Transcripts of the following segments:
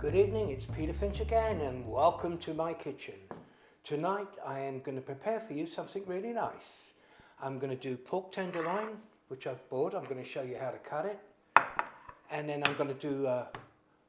Good evening, it's Peter Finch again and welcome to my kitchen. Tonight I am going to prepare for you something really nice. I'm going to do pork tenderloin, which I've bought. I'm going to show you how to cut it. And then I'm going to do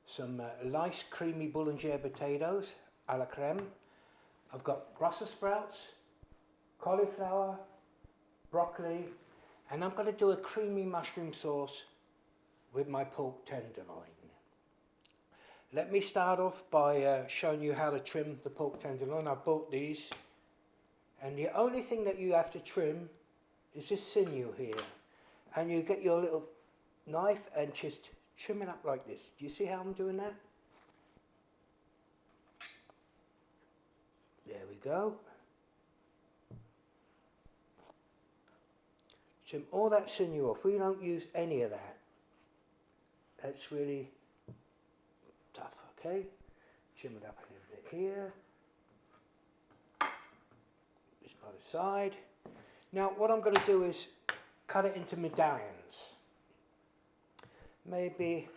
some nice creamy boulanger potatoes a la creme. I've got Brussels sprouts, cauliflower, broccoli, and I'm going to do a creamy mushroom sauce with my pork tenderloin. Let me start off by showing you how to trim the pork tenderloin. I bought these, and the only thing that you have to trim is this sinew here. And you get your little knife and just trim it up like this. Do you see how I'm doing that? There we go. Trim all that sinew off. We don't use any of that. That's really tough, okay? Trim it up a little bit here. This by the side. Now what I'm going to do is cut it into medallions. Maybe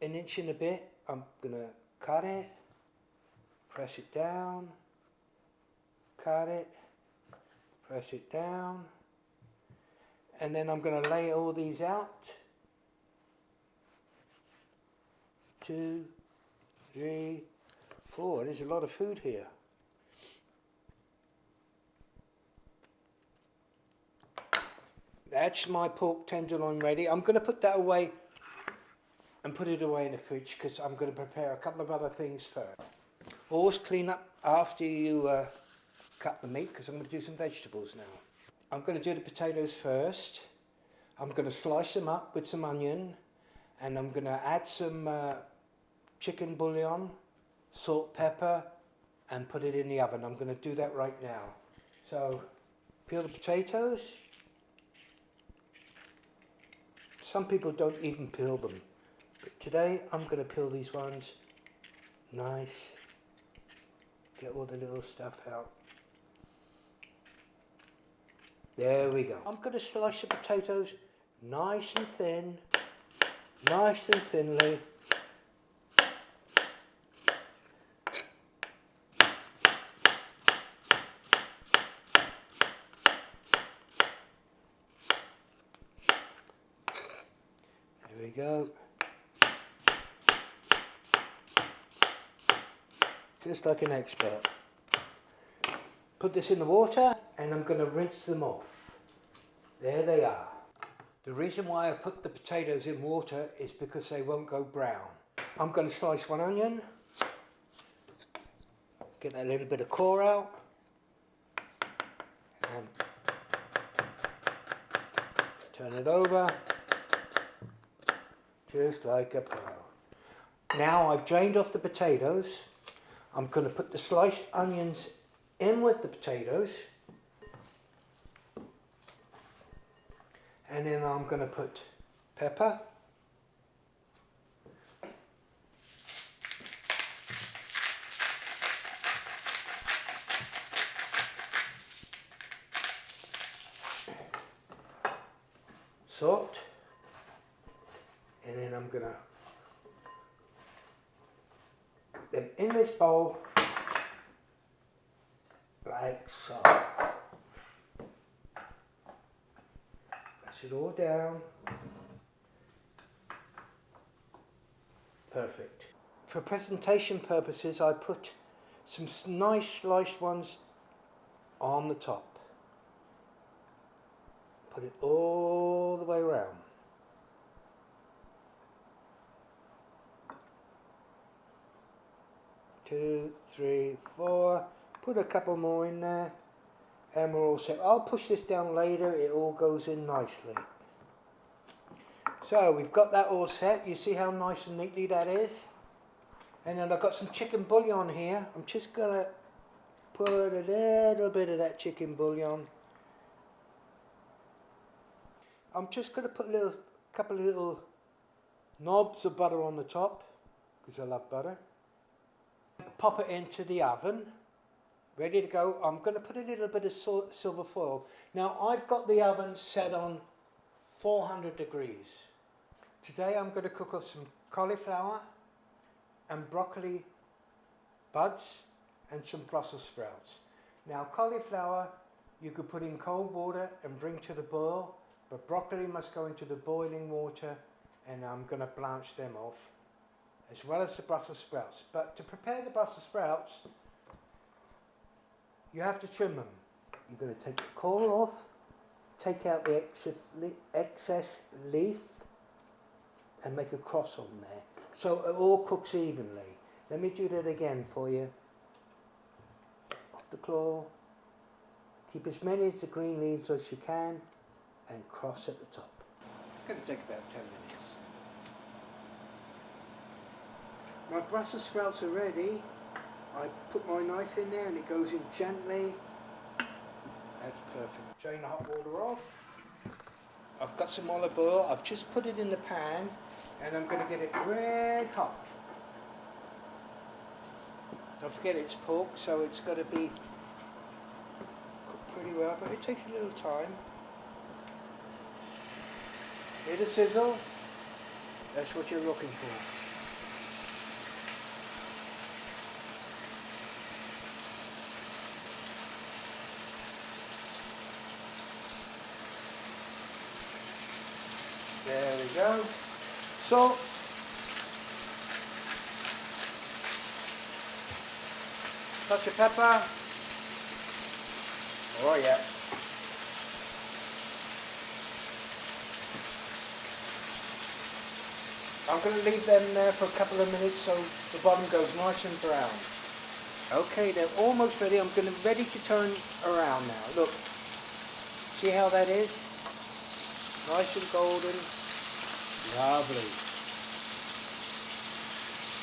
an inch and a bit. I'm going to cut it, press it down, cut it, press it down, and then I'm going to lay all these out. 2, 3, 4. There's a lot of food here. That's my pork tenderloin ready. I'm going to put that away and put it away in the fridge because I'm going to prepare a couple of other things first. Always clean up after you cut the meat because I'm going to do some vegetables now. I'm going to do the potatoes first. I'm going to slice them up with some onion, and I'm going to add some chicken bouillon, salt, pepper, and put it in the oven. I'm going to do that right now. So, peel the potatoes. Some people don't even peel them, but today I'm going to peel these ones nice. Get all the little stuff out. There we go. I'm going to slice the potatoes nice and thin, nice and thinly. There we go. Just like an expert. Put this in the water and I'm going to rinse them off. There they are. The reason why I put the potatoes in water is because they won't go brown. I'm going to slice one onion. Get that little bit of core out. And turn it over. Just like a pro. Now I've drained off the potatoes. I'm going to put the sliced onions in with the potatoes. And then I'm going to put pepper. Salt. And then I'm going to put them in this bowl like so. Press it all down. Perfect. For presentation purposes, I put some nice sliced ones on the top. Put it all the way around. Two, three, 4. Put a couple more in there, and we're all set. I'll push this down later. It all goes in nicely. So we've got that all set. You see how nice and neatly that is. And then I've got some chicken bouillon here. I'm just gonna put a little bit of that chicken bouillon. I'm just gonna put a couple of little knobs of butter on the top because I love butter. Pop it into the oven, ready to go. I'm going to put a little bit of silver foil. Now I've got the oven set on 400 degrees. Today I'm going to cook up some cauliflower, and broccoli buds and some Brussels sprouts. Now cauliflower you could put in cold water and bring to the boil, but broccoli must go into the boiling water, and I'm going to blanch them off as well as the Brussels sprouts. But to prepare the Brussels sprouts, you have to trim them. You're going to take the core off, take out the excess leaf and make a cross on there so it all cooks evenly. Let me do that again for you. Off the claw, keep as many of the green leaves as you can and cross at the top. It's going to take about 10 minutes. My Brussels sprouts are ready. I put my knife in there and it goes in gently. That's perfect. Drain the hot water off. I've got some olive oil. I've just put it in the pan and I'm going to get it red hot. Don't forget it's pork, so it's got to be cooked pretty well, but it takes a little time. Hear the sizzle? That's what you're looking for. There we go. So, touch of pepper. Oh yeah. I'm going to leave them there for a couple of minutes so the bottom goes nice and brown. Okay, they're almost ready. I'm ready to turn around now. Look, see how that is? Nice and golden. Lovely.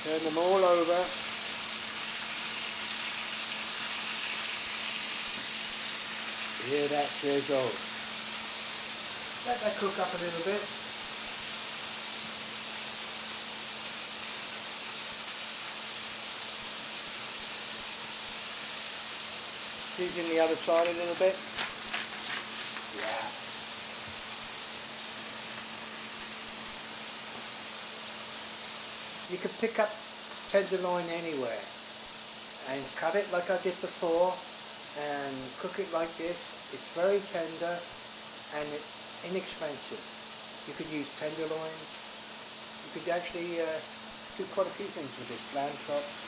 Turn them all over. Hear that sizzle. Let that cook up a little bit. Season the other side a little bit. Yeah. You can pick up tenderloin anywhere and cut it like I did before and cook it like this. It's very tender and it's inexpensive. You could use tenderloin. You could actually do quite a few things with this. Lamb chops.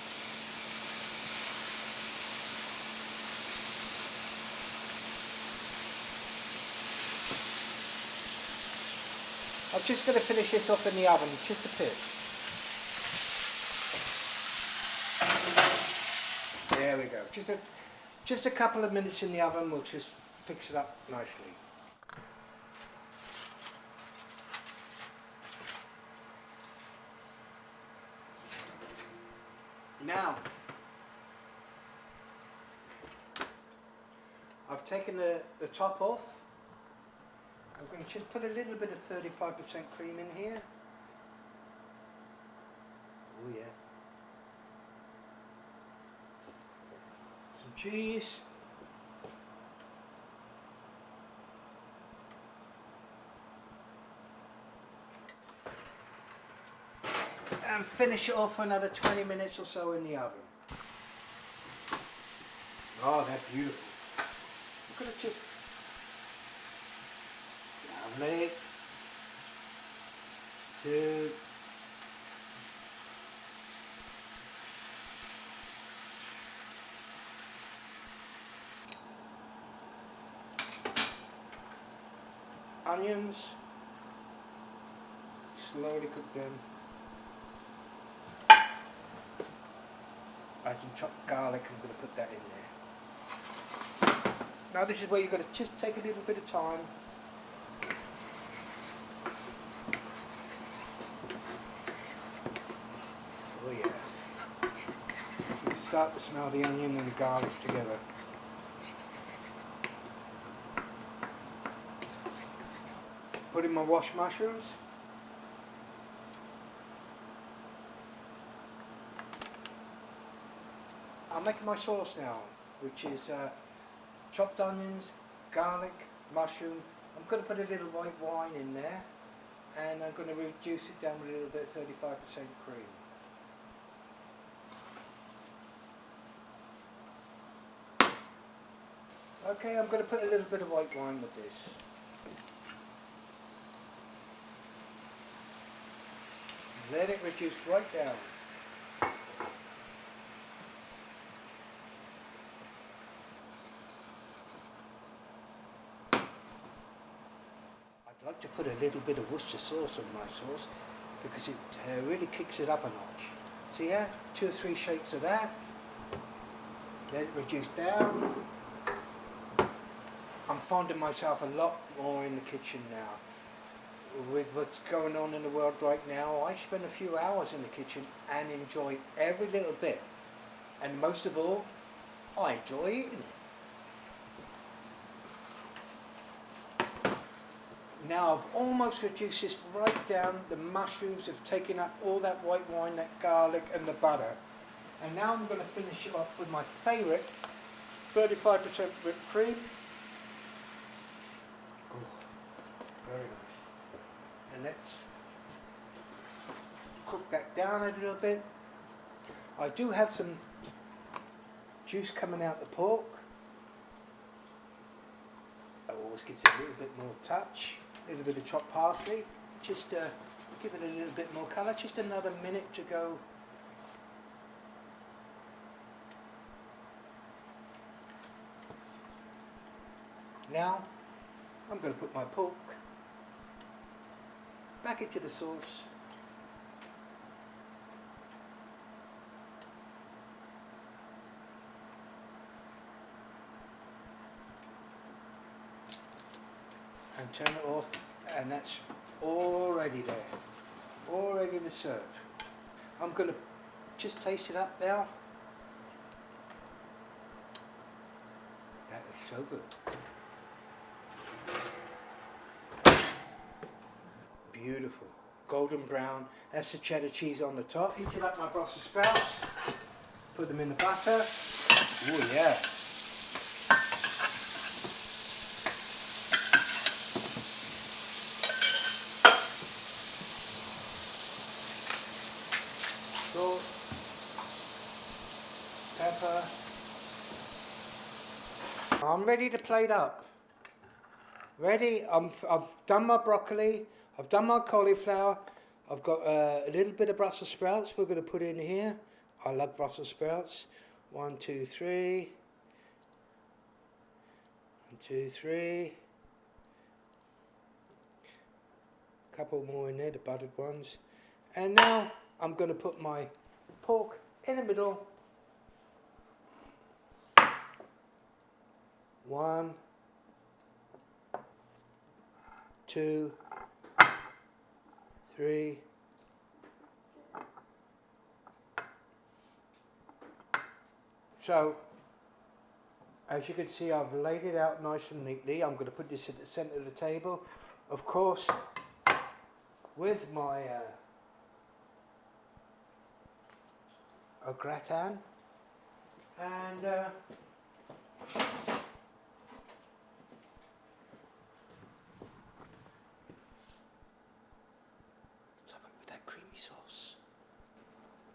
I'm just going to finish this off in the oven, just a bit. There we go. Just a couple of minutes in the oven, we'll just fix it up nicely. Now, I've taken the top off. I'm going to just put a little bit of 35% cream in here. Oh yeah. Some cheese. And finish it off for another 20 minutes or so in the oven. Oh, that's beautiful. I'm going to just... Lovely. 2. Onions. Slowly cook them. Add some chopped garlic. I'm going to put that in there. Now this is where you've got to just take a little bit of time. Oh yeah. You can start to smell the onion and the garlic together. Put in my washed mushrooms. I'm making my sauce now, which is chopped onions, garlic, mushroom. I'm going to put a little white wine in there, and I'm going to reduce it down with a little bit of 35% cream. Okay, I'm going to put a little bit of white wine with this. Let it reduce right down. I'd like to put a little bit of Worcester sauce on my sauce because it really kicks it up a notch. See here? 2 or 3 shakes of that. Let it reduce down. I'm finding myself a lot more in the kitchen now. With what's going on in the world right now, I spend a few hours in the kitchen and enjoy every little bit. And most of all, I enjoy eating it. Now I've almost reduced this right down. The mushrooms have taken up all that white wine, that garlic and the butter. And now I'm going to finish it off with my favourite 35% whipped cream. Oh, very nice. And let's cook that down a little bit. I do have some juice coming out the pork. That always gives it a little bit more touch. A little bit of chopped parsley, just give it a little bit more colour. Just another minute to go. Now I'm going to put my pork back into the sauce. And turn it off, and that's already there, all ready to serve. I'm going to just taste it up now. That is so good. Beautiful, golden brown. That's the cheddar cheese on the top. Heated up my Brussels sprouts, put them in the butter. Oh yeah. Salt, pepper. I'm ready to plate up. Ready? I've done my broccoli. I've done my cauliflower. I've got a little bit of Brussels sprouts we're going to put in here. I love Brussels sprouts. 1, 2, 3. 1, 2, 3. A couple more in there, the buttered ones. And now I'm going to put my pork in the middle. 1, 2, 3. So, as you can see, I've laid it out nice and neatly. I'm going to put this at the centre of the table. Of course, with my au gratin. And top it with that creamy sauce.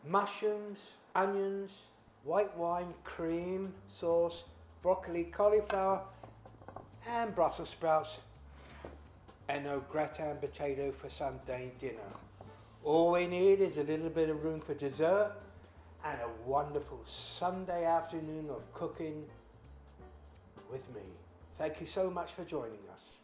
Mushrooms, onions, white wine, cream, sauce, broccoli, cauliflower, and Brussels sprouts, and au gratin potato for Sunday dinner. All we need is a little bit of room for dessert and a wonderful Sunday afternoon of cooking with me. Thank you so much for joining us.